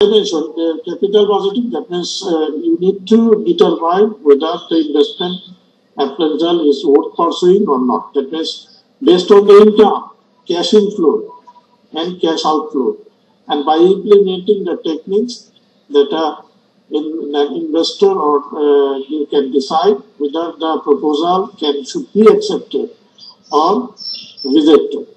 I mentioned the capital budgeting, that means you need to determine whether the investment appraisal is worth pursuing or not. That means based on the income, cash inflow, and cash outflow, and by implementing the techniques that are in an investor or you can decide whether the proposal should be accepted or rejected.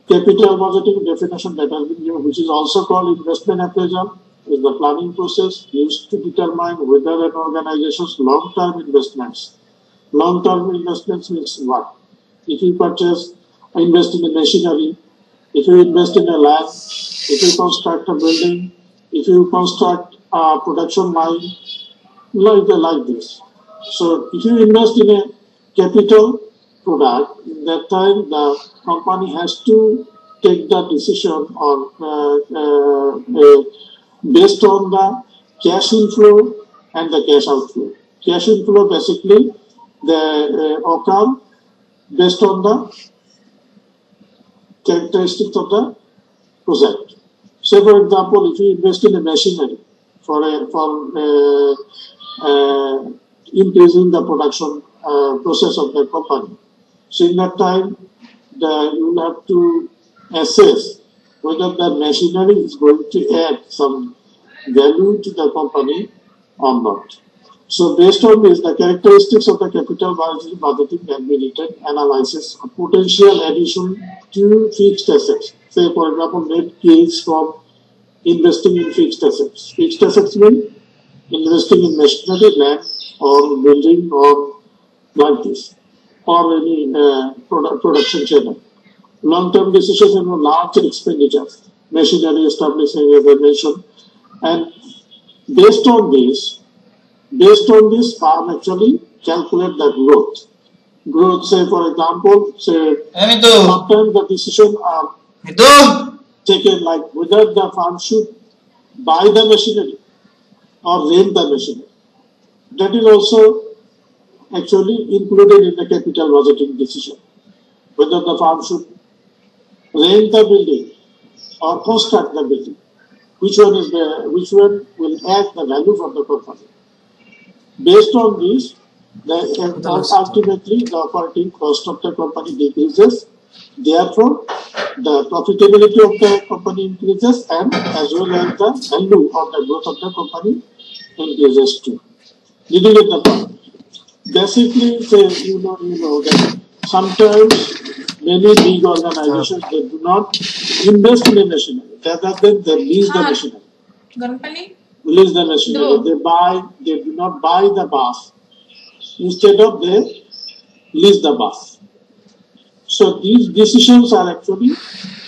Capital budgeting definition that has been given, which is also called investment appraisal, is the planning process used to determine whether an organization's long-term investments. Long-term investments means what? If you invest in a machinery, if you invest in a land, if you construct a building, if you construct a production line, like this. So if you invest in a capital product, in that time the company has to take the decision or based on the cash inflow and the cash outflow. Cash inflow basically the occur based on the characteristics of the project. Say for example, if you invest in a machinery for increasing the production process of the company, so in that time you will have to assess whether the machinery is going to add some value to the company or not. So based on this, the characteristics of the capital budgeting can be written analysis of potential addition to fixed assets. Say for example, net gains from investing in fixed assets. Fixed assets mean investing in machinery, land, or building, or like this, or any production channel. Long-term decisions involve large expenditures, machinery establishing, as I mentioned, and based on this, farm actually calculate the growth. Growth, say for example, sometimes the decision are taken like whether the farm should buy the machinery or rent the machinery. That is also actually included in the capital budgeting decision. Whether the farm should rent the building or construct the building. Which one will add the value for the company. Based on this, ultimately the operating cost of the company decreases. Therefore, the profitability of the company increases, and as well as the value of the growth of the company increases too. Did you get the point? Basically, say you know that sometimes many big organizations they do not invest in the machinery. Rather than they lease the machinery. Lease the machinery. They do not buy the bus. Instead of they lease the bus. So these decisions are actually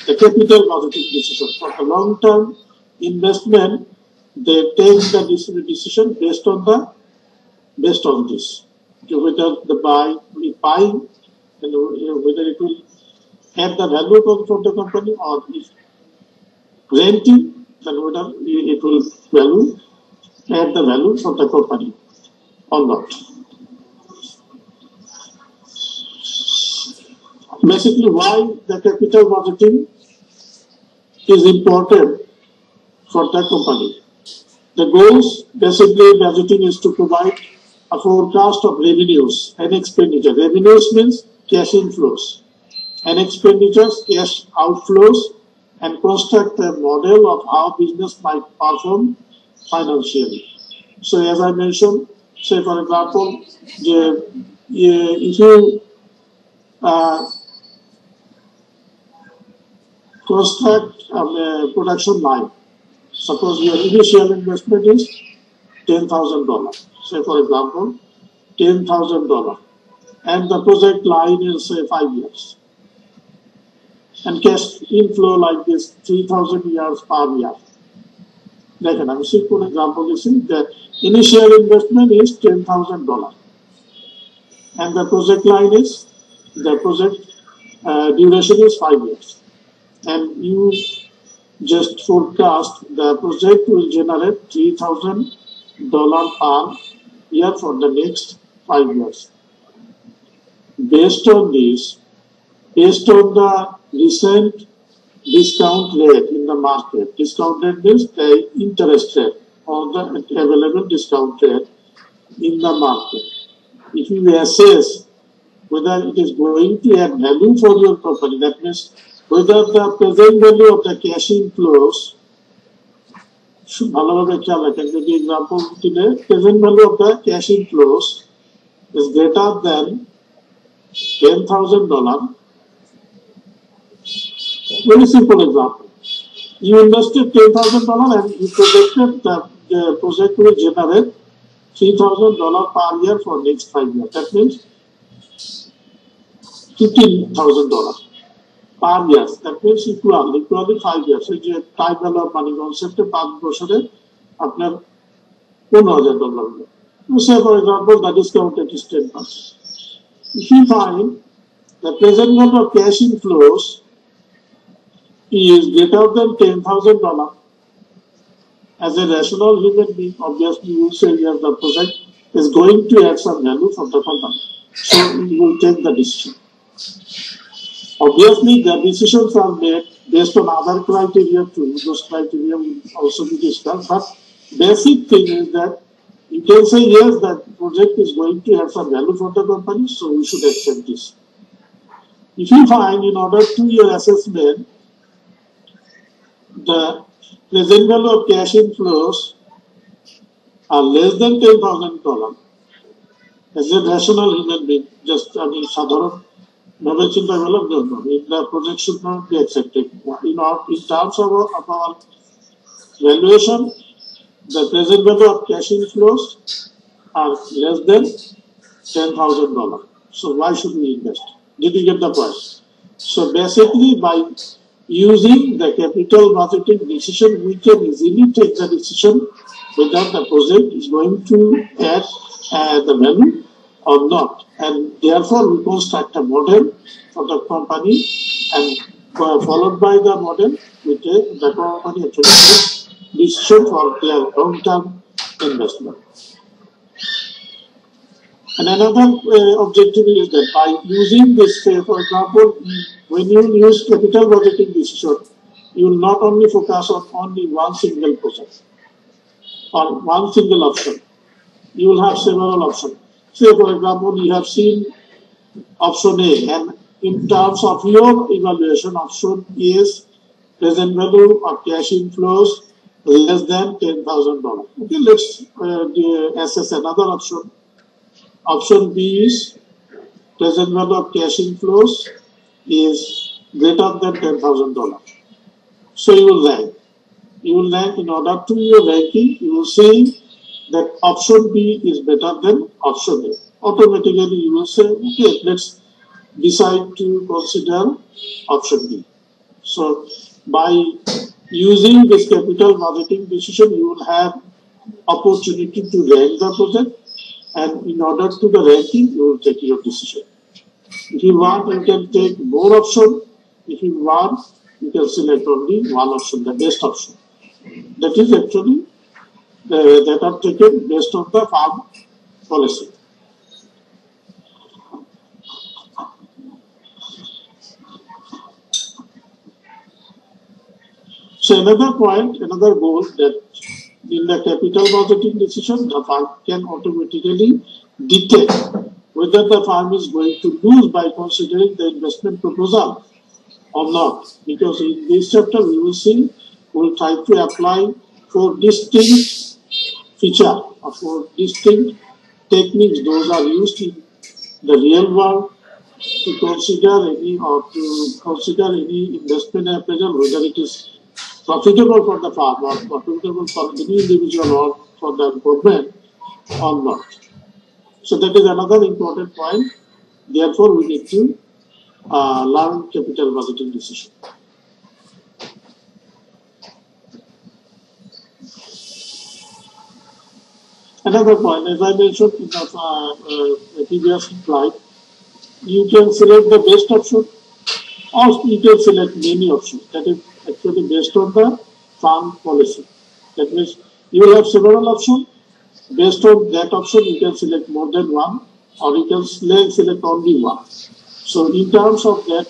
the capital budgeting decision. For the long-term investment, they take the decision based on this. Whether we buy, whether it will add the value for the company, or if renting, then whether it will add the value for the company or not. Basically, why the capital budgeting is important for the company. The goals, basically, budgeting is to provide a forecast of revenues and expenditure. Revenues means cash inflows, and expenditures, cash outflows, and construct a model of how business might perform financially. So, as I mentioned, say for example, if you construct a production line, suppose your initial investment is $10,000. Say for example, $10,000, and the project line is say 5 years, and cash inflow like this 3,000 years per year. Like a simple example, you see the initial investment is $10,000, and the project line is duration is 5 years, and you just forecast the project will generate $3,000 per year for the next 5 years. Based on this, based on the recent discount rate in the market. Discount rate means the interest rate or the available discount rate in the market. If you assess whether it is going to add value for your company, that means whether the present value of the cash inflows, ভালোভাবে খেয়াল রাখেন, যদি example দিলে present value of the cash inflows is greater than $10,000. Very simple example. You invested $10,000 and you projected that the project will generate $3,000 per year for next 5 years. That means $15,000 per year. That means equally 5 years. So the time value of money concept 5 বছরে আপনার $15,000. You say for example the discount rate is 10%. If you find the present value of cash inflows is greater than $10,000, as a rational human being, obviously you will say yes, the project is going to add some value for the company. So you will take the decision. Obviously, the decisions are made based on other criteria too. Those criteria will also be discussed. But basic thing is that you can say yes, that project is going to add some value for the company, so we should accept this. If you find in order to your assessment, the present value of cash inflows are less than $10,000, as a rational human being, just সাধারণ ভাবে চিন্তা করলাম, the project should not be accepted. In terms of our valuation, the present value of cash inflows are less than $10,000. So why should we invest? Did you get the point? So basically, by using the capital budgeting decision, we can easily take the decision whether the project is going to add the value or not. And therefore, we construct a model for the company, and followed by the model, we take the company actually takes decision for their long-term investment. And another objective is that by using this, for example, when you use capital budgeting decision, you will not only focus on only one single project or one single option. You will have several options. Say, for example, you have seen option A, and in terms of your evaluation, option is present value of cash inflows less than $10,000. Okay, let's assess another option. Option B is present value of cash inflows is greater than $10,000. So you will rank. You will rank. In order to your ranking, you will see that option B is better than option A. Automatically you will say, okay, let's decide to consider option B. So by using this capital budgeting decision, you will have opportunity to rank the project, and in order to the ranking, you will take your decision. If you want, you can take more options. If you want, you can select only one option, the best option. That is actually that are taken based on the farm policy. So another point, another goal, that in the capital budgeting decision, the farm can automatically detect whether the farm is going to lose by considering the investment proposal or not. Because in this chapter, we will see, we will try to apply 4 distinct features or 4 distinct techniques. Those are used in the real world to consider any investment appraisal, whether it is profitable for the farm or profitable for any individual or for the government or not. So that is another important point. Therefore, we need to learn capital budgeting decision. Another point, as I mentioned in the previous slide, you can select the best option, or you can select many options. That is actually based on the farm policy. That means you will have several options. Based on that option, you can select more than one, or you can select only one. So in terms of that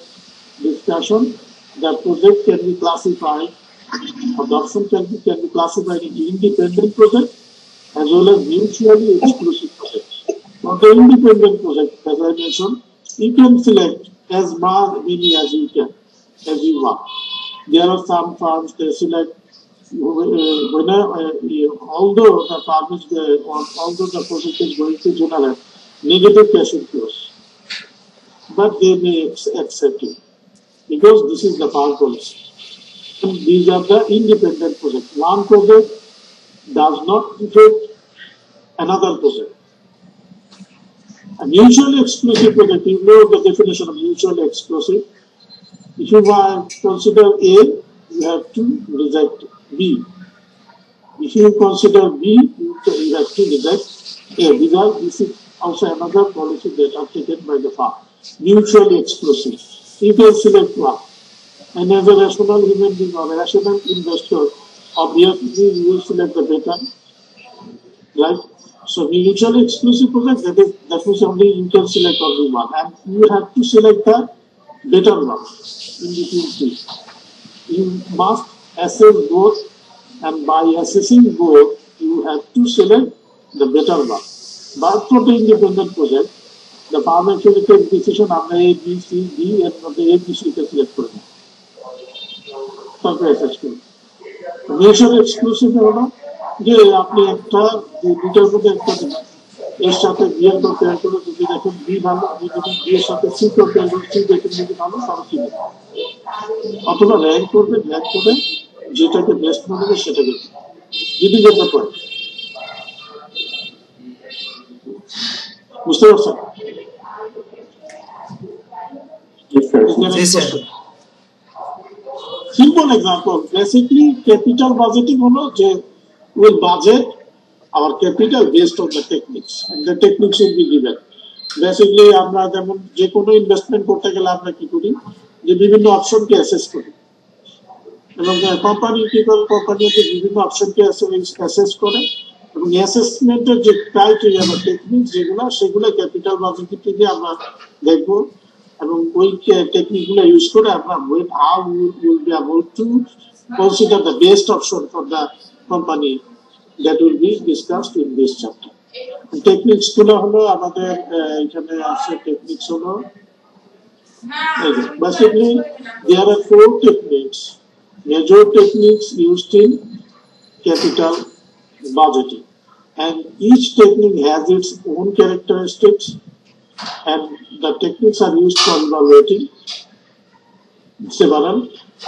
discussion, the project can be classified, adoption can be classified into independent project as well as mutually exclusive projects. For the independent project, as I mentioned, you can select as many as you can, as you want. There are some firms they select although the farm is although the project is going to generate negative cash inflows, but they may accept it because this is the farm policy. And these are the independent projects. One project does not affect another project. A mutually exclusive project, you know the definition of mutually exclusive. If you consider A, you have to reject B. If you consider B, you have to reject A. This is also another policy that are taken by the farm. Mutually exclusive. You can select one. And as a rational human being or a rational investor, obviously you will select the better. Right? So mutually exclusive project, that means only you can select only one. And you have to select the better one in between two. You must assess both, and by assessing both, you have to select the better one. But for the independent project, the farm actually takes decision on A, B, C, D, and from the A, B, C can select for them. Mutual exclusive হলো যে আপনি একটা দুটার মধ্যে একটা এর সাথে B এর কম্পেয়ার করে যদি দেখেন বি ভালো, আপনি যদি বি এর সাথে সি কম্পেয়ার করে সি দেখেন যদি ভালো তাহলে সি দেখেন, অথবা র্যাঙ্ক করবে, র্যাঙ্ক করে যেটাকে বেস্ট মনে হবে সেটাকে যদি যেতে পারে। বুঝতে পারছেন? Simple example, basically capital budgeting holo je will budget our capital based on the techniques, and the techniques will be given. Basically আমরা যেমন যে কোনো ইনভেস্টমেন্ট করতে গেলে আমরা কি করি যে বিভিন্ন অপশনকে অ্যাসেস করি, এবং কোম্পানি কি করে কোম্পানিতে বিভিন্ন অপশনকে অ্যাসেস করে এবং অ্যাসেসমেন্টের যে ক্রাইটেরিয়া বা টেকনিক সেগুলো ক্যাপিটাল বাজেটিং থেকে আমরা দেখবো, এবং ওই টেকনিকগুলো ইউজ করে আমরা how we will be able to consider the best option for the company that will be discussed in this chapter. Techniques গুলো হলো আমাদের এখানে আছে, টেকনিক্স হলো basically there are 4 techniques, major techniques used in capital budgeting, and each technique has its own characteristics, and the techniques are used for evaluating several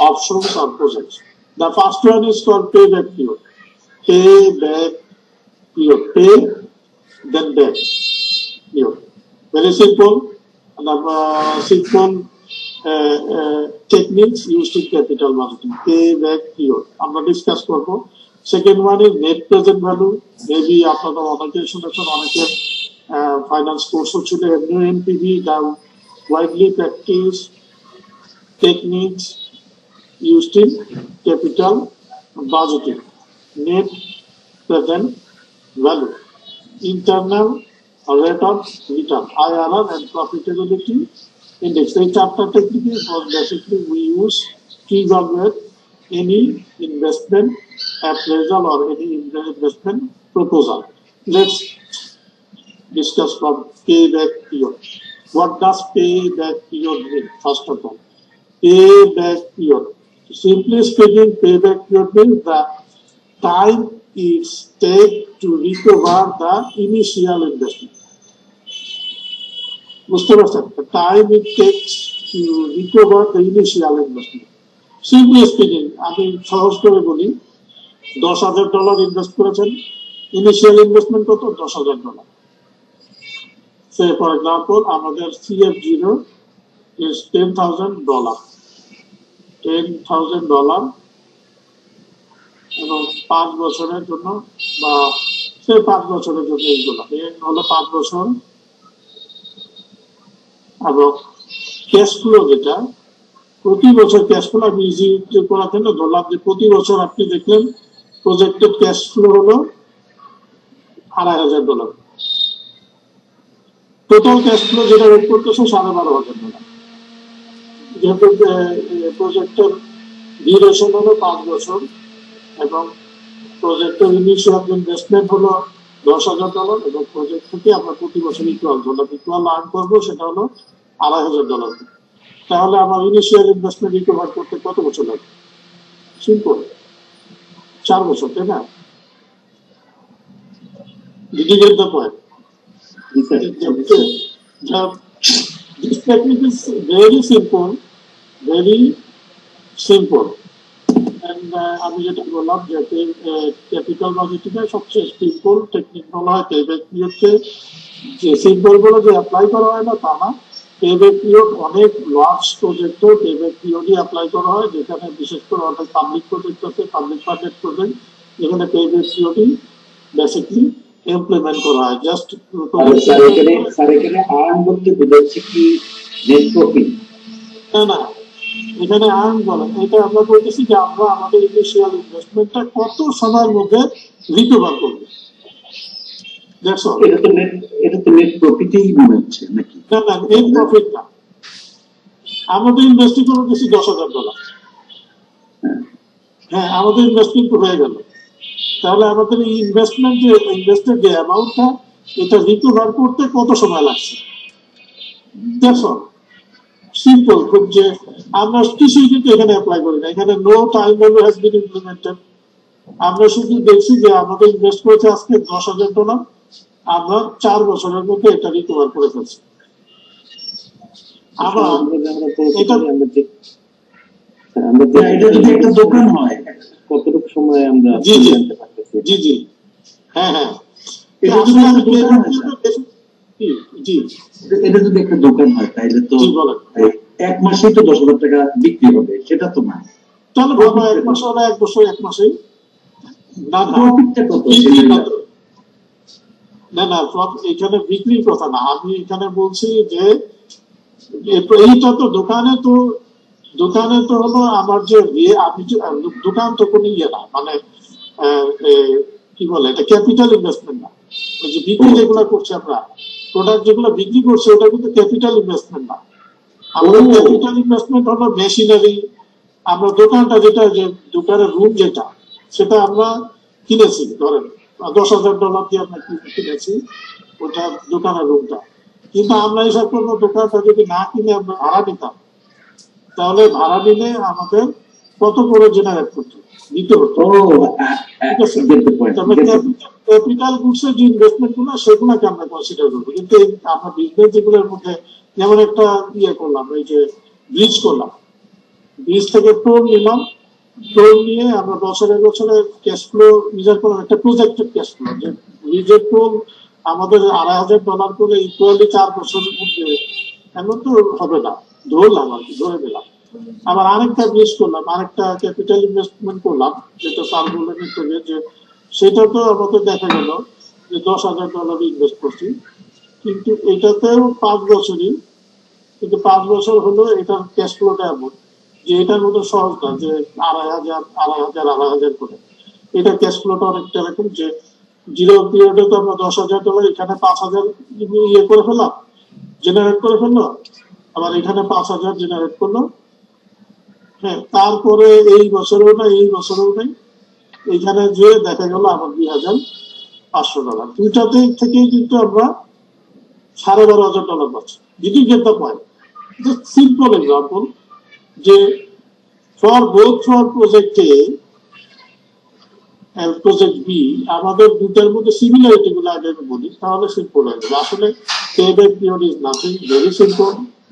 options or projects. The first one is called payback period. Payback period. Pay, then back period. Very simple. Simple techniques used in capital budgeting. Payback period. আমরা discuss করব। Second one is net present value. Maybe আপনারা অনেকে শুনেছেন, অনেকে finance course ছিল NPV, the widely practiced techniques used in capital budgeting. Net present value, internal rate of return, IRR, and profitability index. The chapter technique was basically we use to evaluate any investment appraisal or any investment proposal. Let's discuss from payback period. What does payback period mean? First of all, payback period. Simply speaking, payback period means the time it takes to recover the initial investment. The time it takes to recover the initial investment. Simply speaking, আমি সহজ করে বলি, $10,000 invest করেছেন, initial investment কত? $10,000. Say for example, আমাদের CF0 is $10,000. $10,000 এবং 5 বছরের জন্য, বা সে 5 বছরের জন্য এইগুলো হলো 5 বছর, এবং ক্যাশ ফ্লো যেটা প্রতি বছর ক্যাশ ফ্লো আমি ইজি করাতে না ধরলাম যে প্রতি বছর আপনি দেখলেন প্রজেক্টেড ক্যাশ ফ্লো হলো $2,500, টোটাল ক্যাশ ফ্লো যেটা বের করতেছে $12,500। যেহেতু প্রজেক্টের ডিউরেশন হলো 5 বছর এবং প্রজেক্টের ইনিশিয়াল ইনভেস্টমেন্ট হলো $10,000 এবং প্রজেক্ট থেকে আমরা প্রতি বছর ইকুয়াল আর্ন করবো, সেটা হলো $2,500। তাহলে আমার ইনিশিয়াল ইনভেস্টমেন্ট রিকভার করতে কত বছর লাগবে? সিম্পল, 4 বছর, তাই না? Did you get the point? This technique is very simple. And আমি যেটা বললাম যে ক্যাপিটাল বাজেটিংয়ের সবচেয়ে সিম্পল টেকনিক বলা হয় পেব্যাক পিরিয়ডকে। যে সিম্পল বলে যে অ্যাপ্লাই করা হয় না তা না, পেব্যাক পিরিয়ড অনেক লার্জ প্রজেক্টও পেব্যাক পিরিয়ডই অ্যাপ্লাই করা হয়, যেখানে বিশেষ করে অনেক পাবলিক প্রজেক্ট আছে, পাবলিক ফান্ডেড প্রজেক্ট, যেখানে পেব্যাক পিরিয়ডই বেসিকলি ইমপ্লিমেন্ট করা হয়। জাস্ট এখানে আর্ন বলতে বোঝাচ্ছে কি নেট প্রফিট? না, এখানে আর্ন বলেন, এটা আমরা বলতেছি যে আমরা আমাদের ইনিশিয়াল ইনভেস্টমেন্টটা কত সময়ের মধ্যে রিকভার করবো। এটা তো নেট প্রফিটই মনে হচ্ছে নাকি? না, নেট প্রফিট না, আমরা তো ইনভেস্টিং করতেছি $10,000। হ্যাঁ, আমাদের ইনভেস্টমেন্ট হয়ে গেল, তাহলে আমাদের এই ইনভেস্টেড যে অ্যামাউন্টটা এটা রিকভার করতে কত সময় লাগছে। দ্যাটস অল, সিম্পল খুব। যে আমরা কিছুই কিন্তু এখানে অ্যাপ্লাই করি না, এখানে no time value has been implemented. আমরা শুধু দেখছি যে আমাদের ইনভেস্ট করেছে আজকে $10,000, আমরা 4 বছরের মধ্যে এটা রিকভার করে ফেলছি। আবার এটা যদি একটা দোকান হয় কতটুকু সময় আমরা জানতে পারতেছি? জি, হ্যাঁ, এটা যদি একটা দোকান হয় তাইলে তো 1 মাসেই তো $10,000 বিক্রি হবে, সেটা তো না। তাহলে বাবা 1 মাস হলে 1 বছর 1 মাসেই না, এখানে বিক্রির কথা না, আমি এখানে বলছি যে এইটা তো দোকানে তো হলো আমার যে আমি দোকান তো কোনো ইয়ে না, মানে কি বলে এটা ক্যাপিটাল ইনভেস্টমেন্ট না। ওই যে বিক্রি যেগুলো করছে আমরা, প্রোডাক্ট যেগুলো বিক্রি করছে ওটা কিন্তু ক্যাপিটাল ইনভেস্টমেন্ট না। আমাদের ক্যাপিটাল ইনভেস্টমেন্ট হলো মেশিনারি। আমরা দোকানটা যেটা, যে দোকানের রুম যেটা, সেটা আমরা কিনেছি, ধরেন $10,000 দিয়ে আমরা কিনেছি ওটা দোকানের রুমটা, কিন্তু আমরা হিসাব করবো দোকানটা যদি না কিনে আমরা ভাড়া নিতাম, তাহলে ভাড়া নিলে আমাদের কত করে জেনারেট করতে দিতে হতো। তবে ক্যাপিটাল গুডসের যে ইনভেস্টমেন্ট গুলো সেগুলোকে আমরা কনসিডার করবো, কিন্তু আমরা বিজনেস যেগুলোর মধ্যে, যেমন একটা ইয়ে করলাম, এই যে ব্রিজ করলাম, ব্রিজ থেকে টোল নিলাম, টোল নিয়ে আমরা বছরে ক্যাশ ফ্লো মেজার করলাম, একটা প্রজেক্টেড ক্যাশ ফ্লো, যে ব্রিজের টোল আমাদের $2,500 করে ইকুয়ালি 4 বছর উঠবে এমন তো হবে না, ধরলাম আর কি, ধরে নিলাম। আবার আরেকটা ব্রিজ করলাম, আরেকটা ক্যাপিটাল ইনভেস্টমেন্ট করলাম, যেটা স্যার বললেন একটু, যে সেটা তো আমাদের দেখা গেল যে $10,000 ইনভেস্ট করছি, কিন্তু এটাতেও 5 বছরই, কিন্তু 5 বছর হলো এটার ক্যাশ ফ্লোটা এমন যে এটার মতো সহজ না যে 2,500 করে। এটা ক্যাশ ফ্লোটা অনেকটা এরকম যে জিরো পিরিয়ডে তো আমরা $10,000 এখানে 5,000 ইয়ে করে ফেললাম, জেনারেট করে ফেললো, আবার এখানে 5,000 জেনারেট করলো। হ্যাঁ, তারপরে এই বছরেও নেই, এইখানে যে দেখা গেল আমার $2,500, দুইটাতে থেকেই কিন্তু আমরা $12,500 পাচ্ছি। Did you get the point? Just simple example, যে for project A project B আমাদের দুটার মধ্যে সিমিলারিটি গুলো আগে বলি, তাহলে সিম্পল হয়ে যাবে। আসলে payback period is nothing, very simple.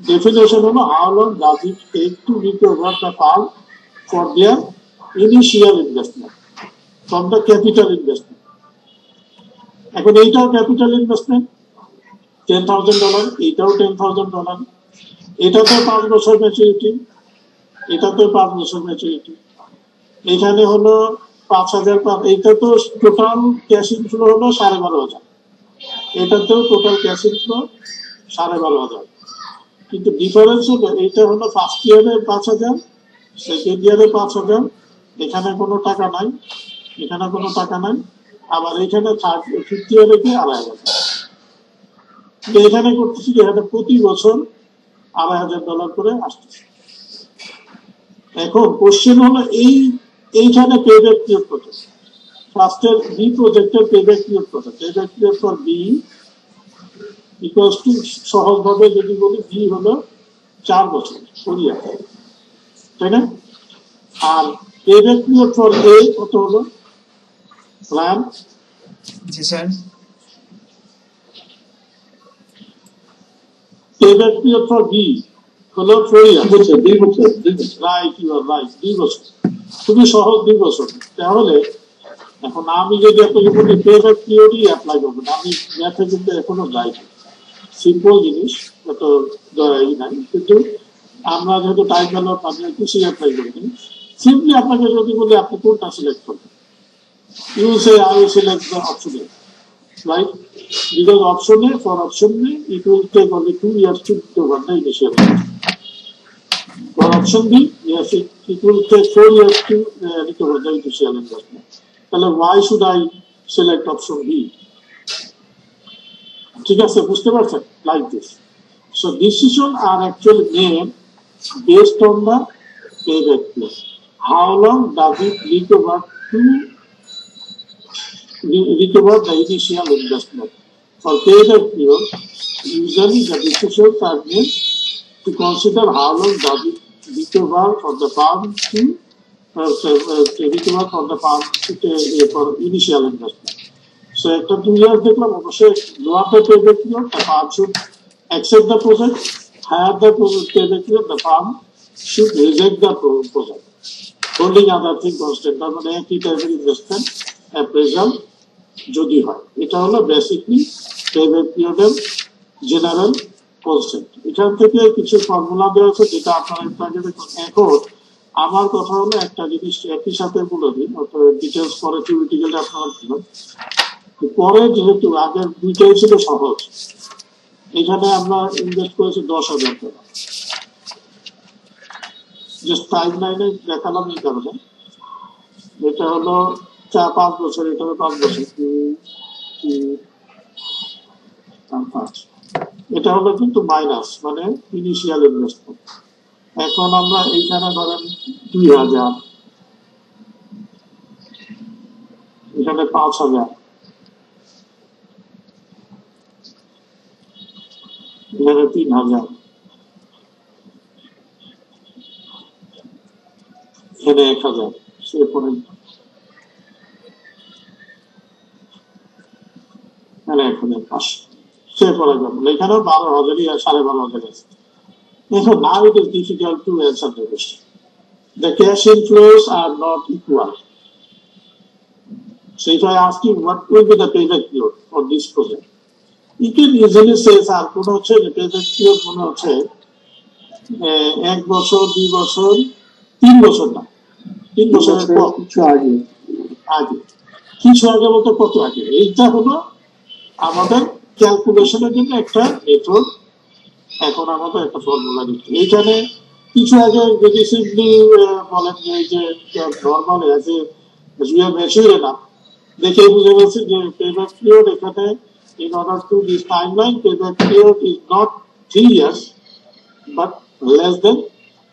Definition হলো how long does it take to recover the fund for their initial investment from the capital investment. এখন এইটাও ক্যাপিটাল ইনভেস্টমেন্ট $10,000, এইটাও $10,000, এটাতে 5 বছর ম্যাচুরিটি, এটাতে 5 বছর ম্যাচুরিটি, এখানে হলো 5,000, এইটা তো টোটাল ক্যাশ ইনফ্লো হলো 12,500, এটাতেও টোটাল ক্যাশ ইনফ্লো 12,500, কিন্তু ডিফারেন্স হলো এইটা হলো ফার্স্ট ইয়ারে 5,000, সেকেন্ড ইয়ারে 5,000, এখানে কোনো টাকা নাই, এখানে কোনো টাকা নাই, আবার এখানে ফিফথ ইয়ারে কি $2,500। এখানে করতেছি, এখানে প্রতি বছর $2,500 করে আসতেছে। এখন কোশ্চেন হলো এইখানে পেব্যাক পিরিয়ড কত, ফার্স্টের বি প্রজেক্টের পেব্যাক পিরিয়ড কত, payback period for B equals to সহজভাবে যদি বলি বি হলো 4 বছর কোরিয়া, তাই না? আর পেব্যাক পিরিয়ড ফর এ কত হলো রান? জি sir, payback period for B হলো 4 ইয়ার, 2 বছর। রাইট, ইউ আর রাইট, 2 বছর, খুবই সহজ 2 বছর। তাহলে এখন আমি যদি আপনাকে বলি পেব্যাক পিরিয়ডই অ্যাপ্লাই করবেন, আমি ম্যাথে কিন্তু এখনো যাই, সিম্পল জিনিস, এত দয়াই নাই, কিন্তু আমরা যেহেতু টাইম ভ্যালু আপনি কিছু অ্যাপ্লাই করিনি, সিম্পলি আপনাকে যদি বলি আপনি কোনটা সিলেক্ট করবেন, you say I will select the option A, right? Because option A, for option A, it will take only 2 years to recover the initial investment. For option B, yes, it will take 4 years to recover the initial investment. Well, why should I select option B? ঠিক আছে, বুঝতে পারছেন? Like this. So decisions are actually made based on the payback period. How long does it recover the initial investment? For payback period, usually the decisions are made to consider how long does it recover for the firm to recover for the firm for initial investment. So after 2 years, দেখলাম অবশ্যই lower the payback period, the firm should accept the project. Higher the payback period, the firm should reject the project. Holding other thing constant, তার মানে একই টাইপের investment appraisal যদি হয়, এটা হলো বেসিকলি পেব্যাক পিরিয়ডের জেনারেল কনসেপ্ট। এখান থেকে কিছু ফর্মুলা দেওয়া আছে যেটা আপনারা দেখুন। এখন আমার কথা হলো একটা জিনিস একই সাথে বলে দিন, অর্থাৎ ডিটেলস পরে থিওরিটিক্যালি আপনারা দিবেন। পরে যেহেতু আগের দুইটাই ছিল সহজ, এখানে আমরা ইনভেস্ট করেছি 10,000 টাকা, জাস্ট টাইম লাইনে দেখালাম এই কারণে। এটা হলো 4-5 বছর, এটা হলো 5 বছর, 5, এটা হলো কিন্তু মাইনাস, মানে ইনিশিয়াল ইনভেস্টমেন্ট। এখন আমরা এইখানে ধরেন 2,000, এখানে 5,000, এখানে 3,000, এখানে 1,000, সে পর্যন্ত এখানে 500, সে পরে যাবেন এখানে 12,000 আর 12,500 আছে। এখন now it is difficult to answer the question. The cash inflows are not equal. So if I ask you what will be the payback period for this project, you can easily say sir কোন হচ্ছে যে payback period মনে হচ্ছে 1 বছর, 2 বছর, 3 বছর না, 3 বছরের পর কিছু আগে বলতে কত আগে, এইটা হলো আমাদের ক্যালকুলেশনের জন্য একটা মেথড। এখন আমাদের একটা ফর্মুলা দিচ্ছি, এইখানে কিছু আগে যদি সিম্পলি বলেন যে এই যে নর্মাল আছে ম্যাচিউর না, দেখে বুঝে গেছে যে পেব্যাক পিরিয়ড এখানে in order to this timeline, payback period is not 3 years but less than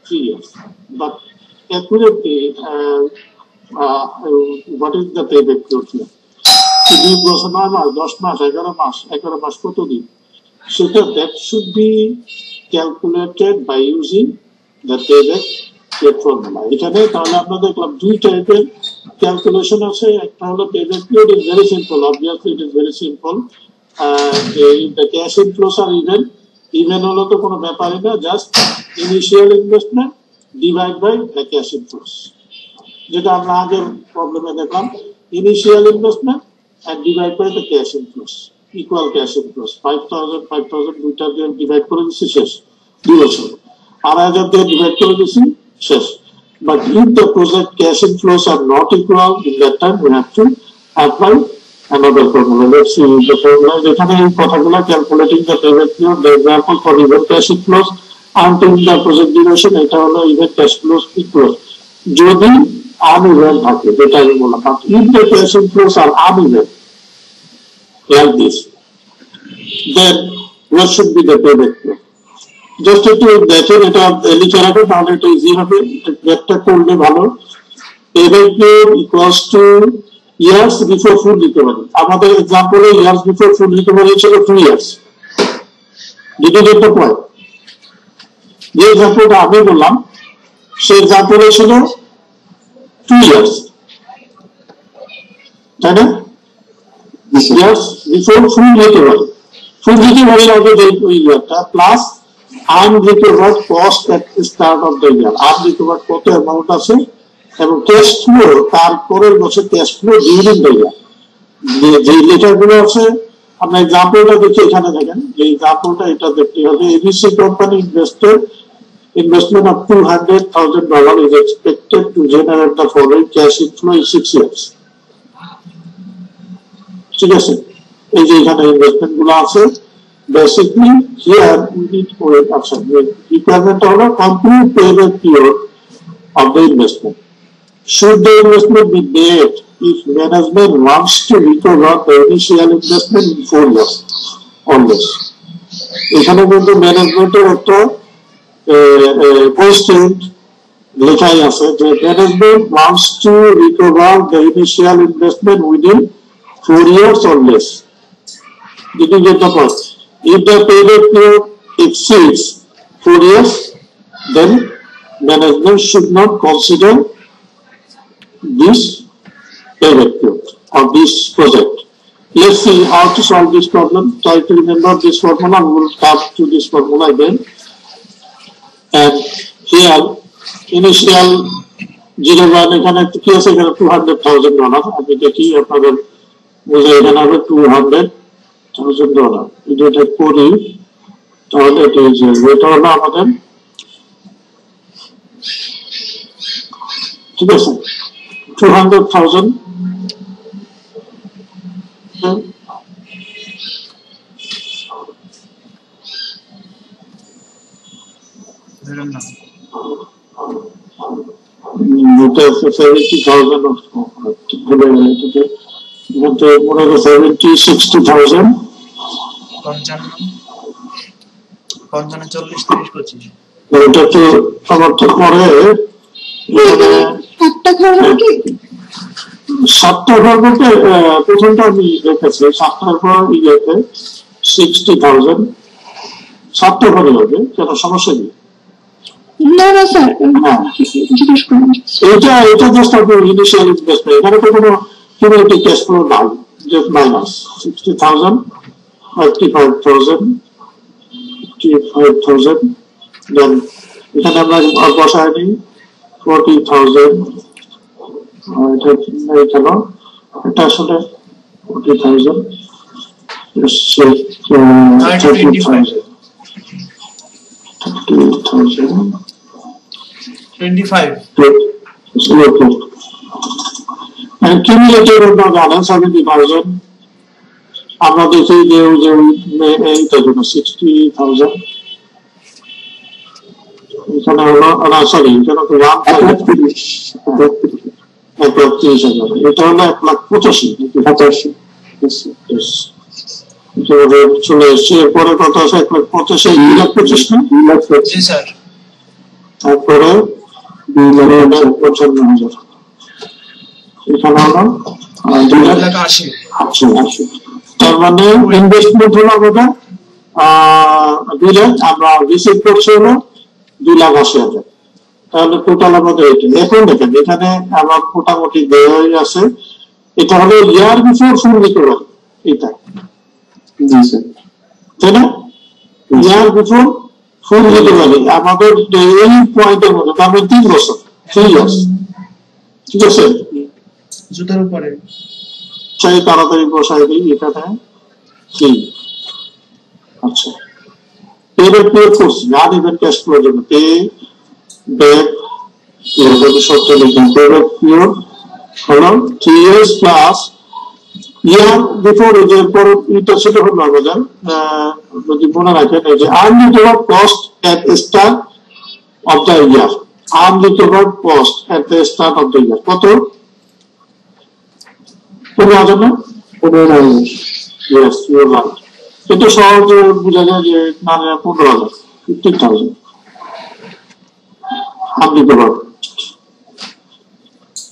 3 years. But accurately, what is the payback period here? 2 বছর, 9 মাস, 10 মাস, 11 মাস কতদিন, সেটা that should be calculated by using the payback period formula. এখানে তাহলে আমরা দেখলাম 2 টাইপের calculation আছে। একটা হলো payback period is very simple, obviously it is very simple. The cash inflows are even হলো তো কোনো ব্যাপারই না, just initial investment divide by the cash inflows, যেটা আমরা আগের প্রবলেমে দেখলাম, initial investment and divide by the cash inflows, equal cash inflows, 5,000 দুইটা দিয়ে ডিভাইড করে দিচ্ছি, শেষ 2 বছর, 8,000 দিয়ে ডিভাইড করে দিচ্ছি, শেষ। But if the project cash inflows are not equal, in that time we have to apply another formula. Let's see the formula. যেখানে এই কথাগুলো calculating the payback period, the example for even cash inflows until the project duration, এটা হলো even cash flows equal যদি uneven থাকে, যেটা আমি বললাম। But if the cash inflows are uneven like this, then what should be the payback period? Just একটু দেখেন, এটা লিখে রাখেন, তাহলে এটা ইজি হবে, একটা করলে ভালো। Payback period equals to years before full recovery. আমাদের এক্সাম্পলে ইয়ার্স বিফোর ফুল রিকভারি ছিল 2 years. Did you get the point? যে এক্সাম্পলটা আমি বললাম সেই এক্সাম্পলে ছিল 2 ইয়ার্স, তাই না? Years before full recovery. Full রিকভারির আগে যে ইয়ারটা plus unrecovered cost at start of the year. Unrecovered কত অ্যামাউন্ট আছে এবং ক্যাশ ফ্লো তার পরের বছর cash flow during the year. যে লেটারগুলো আছে আমরা এক্সাম্পলটা দেখি, এখানে দেখেন যে এক্সাম্পলটা এটা দেখতে হবে। ABC company investment of $200,000 is expected to generate the following cash inflow in 6 years. ঠিক আছে, এই যে এখানে ইনভেস্টমেন্ট গুলো আছে, basically here we need for option requirement হলো complete payback period of the investment. Should the investment be made if management wants to recover the initial investment in 4 years or less? এখানে কিন্তু ম্যানেজমেন্টের একটা constant লেখাই আছে যে management wants to recover the initial investment within 4 years or less. Did you get the point? If the payback period exceeds 4 years, then management should not consider this payback period or this project. Let's see how to solve this problem. Try to remember this formula. We will come to this formula again. And here, initial 01 এখানে কি আছে, এখানে $200,000 আমি দেখি আপনাদের বুঝে, এখানে হবে $200,000। যদি এটা করি তাহলে এটা হলো আমাদের, ঠিক আছে, 200,000 $70,000 এটা তো আমার তো পরে 7টা ঘর বলতে প্রথমটা আমি দেখেছি 7টার পর ইয়েতে 60,000 7টা ঘরে হবে, কেন সমস্যা নেই। না স্যার, জিজ্ঞেস করুন। এটা জাস্ট আপনার ইনিশিয়াল ইনভেস্টমেন্ট, এখানে তো কোনো কিউমুলেটিভ ক্যাশ ফ্লো নাই, জাস্ট মাইনাস 60,000 55,000 দেন এখানে আমরা বসায় নিই 40,000। এটা আসলে 40,000 25 and cumulative of the balance 70,000 আমরা দেখি যে এইটার জন্য 60,000 এখানে হলো না, সরি এখানে তো 1,30,000, এটা হলো 1,85,000 চলে এসছে। এরপরে কত আছে, 1,85,000 2,25,000 না, তারপরে 2,55,000 এখানে হলো 2,80,000। তার মানে ইনভেস্টমেন্ট হলো আমাদের 2 লাখ, আমরা রিসিভ করছি হলো 2,80,000। তাহলে টোটাল আমাদের এটা। এখন দেখেন এখানে আমার মোটামুটি দেওয়া হয়ে আছে, এটা হলো ইয়ার বিফোর ফুল রিকভারি, এটা তাই না? ইয়ার বিফোর ফুল রিকভারি আমাদের এই পয়েন্টের মধ্যে, তার মানে 3 বছর, 3 ইয়ার্স, ঠিক আছে। জুতার উপরে চাই তাড়াতাড়ি বসাই দিই এখানে 3। আচ্ছা, পেব্যাক পিরিয়ড করছি আর ইভেন ক্যাশ ফ্লোর জন্য পে ব্যাক শর্ত লিখুন। পেব্যাক পিরিয়ড হলো 3 ইয়ার্স প্লাস ইয়ার বিফোর, এই যে পর এটা সেটা হলো আমাদের যদি মনে রাখেন এই যে unrecovered cost at start of the year. Unrecovered cost at the start of the year কত? 15,000 না? 15,000। Yes, you are right. এটা সহজে বোঝা যায় যে না 15,000। 50,000 unrecovered.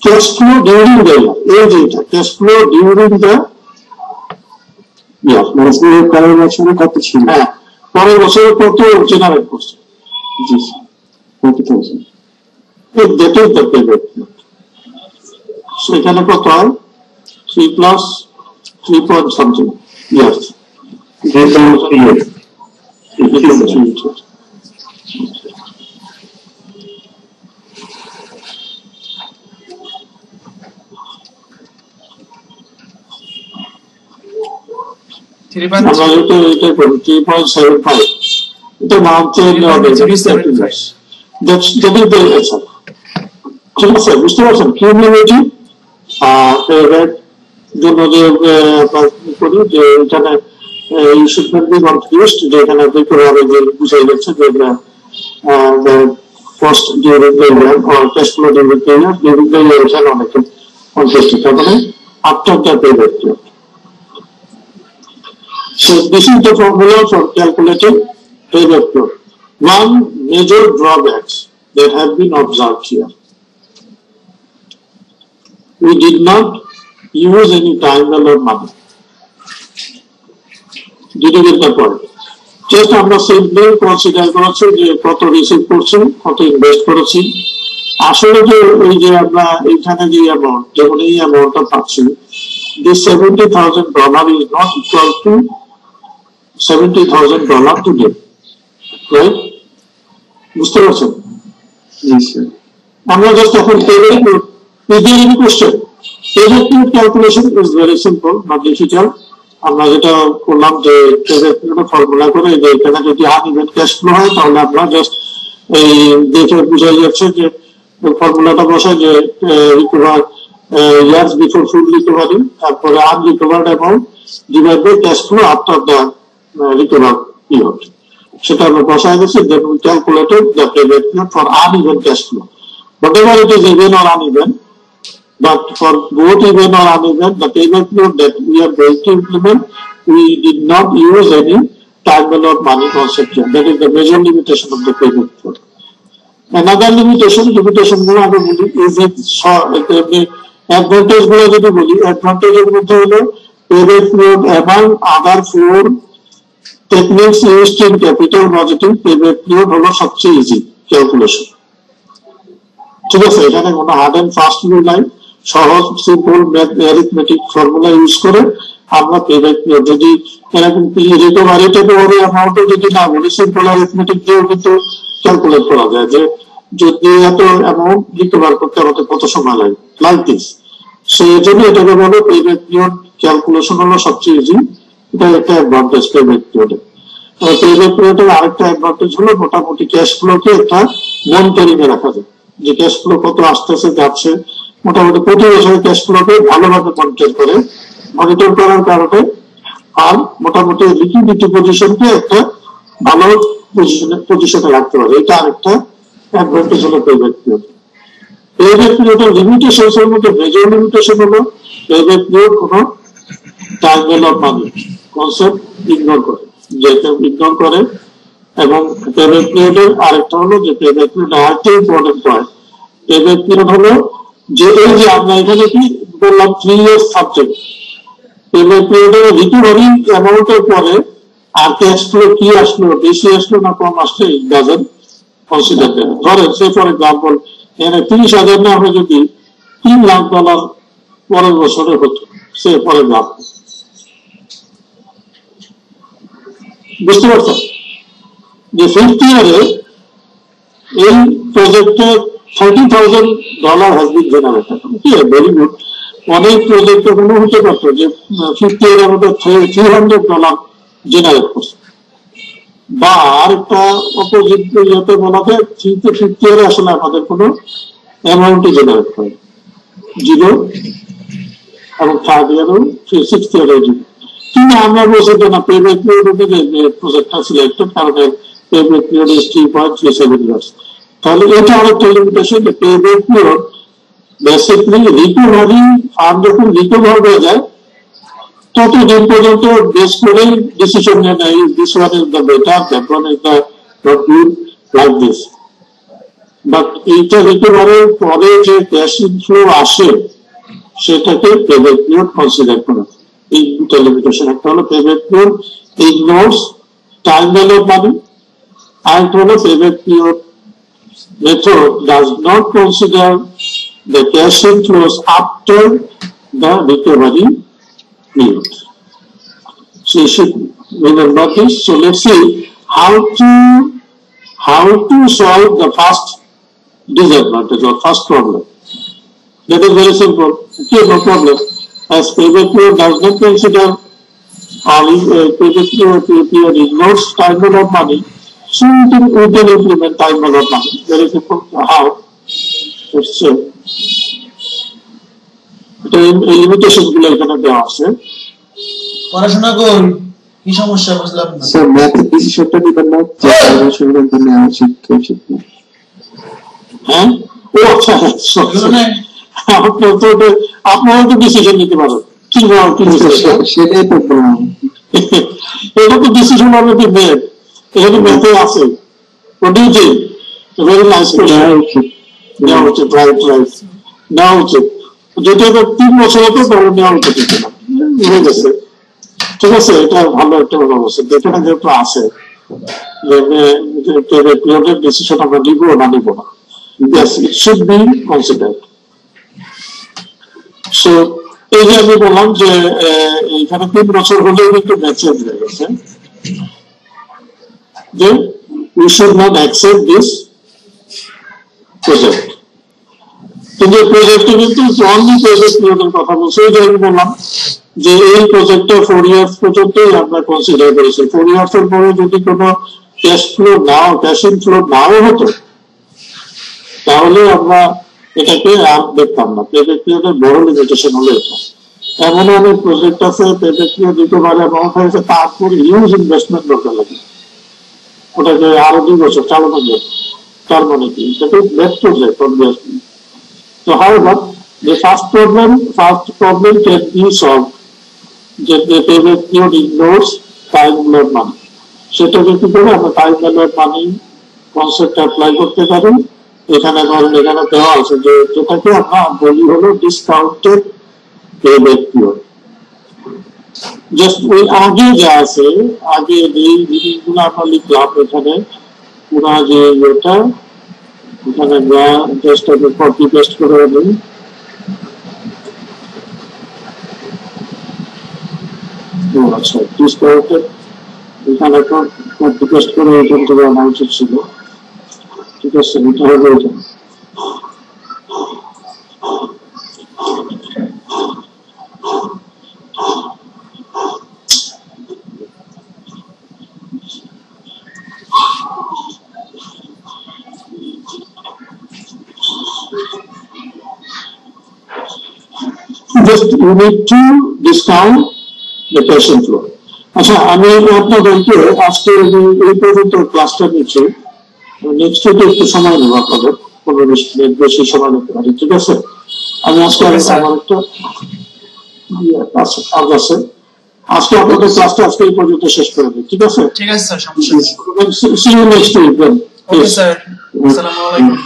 Cash flow during the year, cash flow during the year. পরের বছরে কত ছিল? হ্যাঁ, পরের বছরে কত জেনারেট করছে? জি sir, 40,000. That is the payback period. সেখানে কত হয়? 3 plus 3 point something years. 3 years. আমরা এটা করি 3.75. এটা মাউন্টে ঠিক আছে, বুঝতে পারছেন? কিউমুলেটিভ জন্য যে করি যে এখানে you should not be confused যে এখানে ভাবে যে বুঝাই যাচ্ছে যে cost during the year or cash flow during the year এখানে অনেকে কনফিউজ তার মানে after the payback period. So this is the formula for calculating payback period. One major drawbacks that have been observed here. We did not use any time value money. Did you get the point? Just আমরা simply consider করেছি যে কত receive করছি, কত invest করেছি। আসলে যে ওই যে আমরা এইখানে যে অ্যামাউন্ট, যেমন এই অ্যামাউন্টটা পাচ্ছি, this $70,000 is not equal to $70,000 today, right? বুঝতে পারছেন? আমরা জাস্ট এখন question. Payback period calculation is very simple, not difficult. আমরা যেটা করলাম যে ফর্মুলা করে যে এখানে যদি আনইভেন ক্যাশ ফ্লো হয় তাহলে আমরা জাস্ট এই দেখে বুঝাই যাচ্ছে যে ফর্মুলাটা বসায় যে recover years before full recovery, তারপরে unrecovered amount divide by cash flow after the recover period, সেটা আমরা বসায় দিচ্ছি। Then we calculated the payback period for uneven cash flow, whatever it is, even or uneven. But for both even or uneven, the payback period that we are going to implement, we did not use any time value of money concept here. That is the major limitation of the payback period. Another limitation is it advantage advantage payback period among other 4 techniques used in capital budgeting. Payback period হলো সবচেয়ে easy calculation. ঠিক আছে, এখানে কোনো hard and fast rule নাই, সহজ simple arithmetic formula use করে আমরা পেব্যাক পিরিয়ড যদি এরকম রিকভারিটা বড় অ্যামাউন্টে যদি না বলি, সিম্পল অ্যারিথমেটিক দিয়েও কিন্তু ক্যালকুলেট করা যায় যে যদি এত অ্যামাউন্ট রিকভার করতে আমাদের কত সময় লাগে, লাইক দিস। সেই জন্য এটাকে বলে পেব্যাক পিরিয়ড ক্যালকুলেশন হলো সবচেয়ে ইজি। এটা একটা অ্যাডভান্টেজ পেব্যাক পিরিয়ডে। পেব্যাক পিরিয়ডের আরেকটা অ্যাডভান্টেজ হলো মোটামুটি ক্যাশ ফ্লোকে একটা মনিটরিং এ রাখা যায়, যে ক্যাশ ফ্লো কত আসতেছে যাচ্ছে, মোটামুটি প্রতি বছরের ক্যাশ ফ্লোকে ভালোভাবে মনিটর করার কারণে আর মোটামুটি লিকুইডিটি পজিশনকে একটা ভালো পজিশনে রাখতে পারে। এটা আরেকটা অ্যাডভান্টেজ হলো পেব্যাক পিরিয়ড। পেব্যাক পিরিয়ডের লিমিটেশনস এর মধ্যে মেজর লিমিটেশন হলো পেব্যাক পিরিয়ড কোনো time value of money concept ignore করে, এবং পেব্যাক পিরিয়ডের আরেকটা হলো যে পেব্যাক পিরিয়ড আরেকটা ইম্পর্টেন্ট পয়েন্ট, পেব্যাক পিরিয়ড হলো যে এই যে আমরা এখানে কি বললাম 3 ইয়ার্স সাবজেক্ট, পেব্যাক পিরিয়ডের রিকভারি অ্যামাউন্টের পরে আর ক্যাশ ফ্লো কি আসলো, বেশি আসলো না কম আসলো, ইট ডাজন্ট কনসিডার দ্যাট। ধরেন সে ফর এক্সাম্পল এখানে 30,000 না আমরা যদি $3 লাখ পরের বছরে হতো, সে পরের লাভ, বুঝতে পারছেন যে 5th ইয়ারে এই প্রজেক্টে $30,000 has been generated. Okay, very good. অনেক প্রজেক্ট এমন হতে পারতো যে 5th ইয়ারে আমাদের $300 জেনারেট করছে, বা আরেকটা অপোজিট ইয়েতে বলা যায় 5th ইয়ারে আসলে আমাদের কোনো অ্যামাউন্টই জেনারেট করে 0, এবং 3rd ইয়ারেও 6th ইয়ারেও 0। কিন্তু আমরা বলছি যে না, পেব্যাক পিরিয়ড যে প্রজেক্টটা সিলেক্টেড কারণ পেব্যাক পিরিয়ড ইজ 3.37 ইয়ার্স। তাহলে এটা আরেকটা limitation, payback period basically recovery fund যখন রিকভার হয়ে যায় ততদিন পর্যন্ত বেস করে ডিসিশন নেয়, this one is the better, that one is the not be like this. But এইটা একেবারে পরে যে ক্যাশ ইনফ্লো আসে সেটাকে পেব্যাক পিরিয়ড কনসিডার করা। এই দুটো লিমিটেশন, একটা হলো payback period ignores time value of money, আর একটা হলো payback period method does not consider the cash inflows after the recovery period. So you should remember this. So let's see how to solve the first disadvantage or first problem. That is very simple. Okay, no problem. As payback period does not consider or payback period ignores time value of money, so we can implement time value of money. Very simple. How? Let's say এই limitation গুলো এখানে দেওয়া আছে। পড়াশোনা কর, কি সমস্যা বুঝলাম না স্যার। ম্যাথে ডিসিশনটা দিবেন না, যে পড়াশোনার জন্য উচিত না। হ্যাঁ, ও আচ্ছা, আপনারা তো ডিসিশন নিতে পারেন, কি সেটাই তো বললাম। এটা তো ডিসিশন অলরেডি মেড, এখানে ম্যাথে আছে। What do you think? It's a very nice question. নেওয়া উচিত, রাইট রাইট, নেওয়া উচিত। যেটা 3 বছর হতো তখন নেওয়া উচিত না, হয়ে গেছে। ঠিক আছে, এটা ভালো একটা অবস্থা। যেখানে যেহেতু আছে ডিসিশন আমরা নিব না নিব না, yes, it should be considered. So এই যে আমি বললাম যে এখানে 3 বছর হলেও কিন্তু মেসেজ হয়ে গেছে যে we should not accept this project. কিন্তু প্রজেক্টে কিন্তু অনলি প্রজেক্ট পিরিয়ডের কথা বলছে। এই যে আমি বললাম যে এই প্রজেক্টটা 4 ইয়ার্স পর্যন্তই আমরা কনসিডার করেছি। 4 ইয়ার্স এর পরে যদি কোনো ক্যাশ ইনফ্লো নাও হতো তাহলে আমরা এটাকে আর দেখতাম না। পেব্যাক পিরিয়ডের বড় লিমিটেশন হলো এটা। এমন অনেক প্রজেক্ট আছে পেব্যাক পিরিয়ড দিতে পারে অ্যামাউন্ট হয়েছে, তারপর হিউজ ইনভেস্টমেন্ট দরকার লাগে, ওটাকে আরো 2 বছর চালানো যায়। তার মানে কি সেটা late project obviously. So however, the first problem can be solved. যে payback period ignores time value of money, সেটাকে কি করে আমরা time value of money concept apply করতে পারি। এখানে ধরেন এখানে দেওয়া আছে যে যেটাকে আমরা বলি হলো ডিসকাউন্টেড পেব্যাক পিরিয়ড। জাস্ট ওই আগে যা আছে, আগে যে জিনিসগুলো আমরা লিখলাম এখানে পুরা যে এটা এখানে জাস্ট আমি কপি পেস্ট করে দিই। আচ্ছা, ডিসকাউন্টেড এখানে কপি পেস্ট করে এখান থেকে আনা উচিত ছিল। ঠিক আছে, এটা হবে এটা। Just you need to discount the cash inflow. আচ্ছা, আমি আপনাদেরকে আজকে এই পর্যন্ত ক্লাসটা নিচ্ছি। নেক্সট উইকে একটু সময় নেব আপনাদের, 15-20 মিনিট বেশি সময় নিতে পারি। ঠিক আছে, আমি আজকে আমার একটা কাজ আছে, আজকে আপনাদের ক্লাসটা আজকে এই পর্যন্ত শেষ করে দিই। ঠিক আছে, ঠিক আছে স্যার, সমস্যা নেই। See you next week then. Okay sir, আসসালামু আলাইকুম।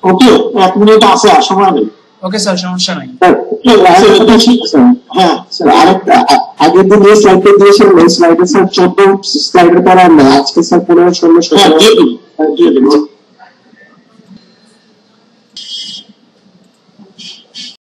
ওকে, 1 মিনিট আছে, আর সময় নেই। ওকে স্যার, সমস্যা নাই। হ্যাঁ স্যার, আরেকটা আগের দিন যে স্লাইডটা দিয়েছিলেন ওই স্লাইডে স্যার 14 স্লাইডের পর আমরা আজকে স্যার 15-16 দিয়ে দিন।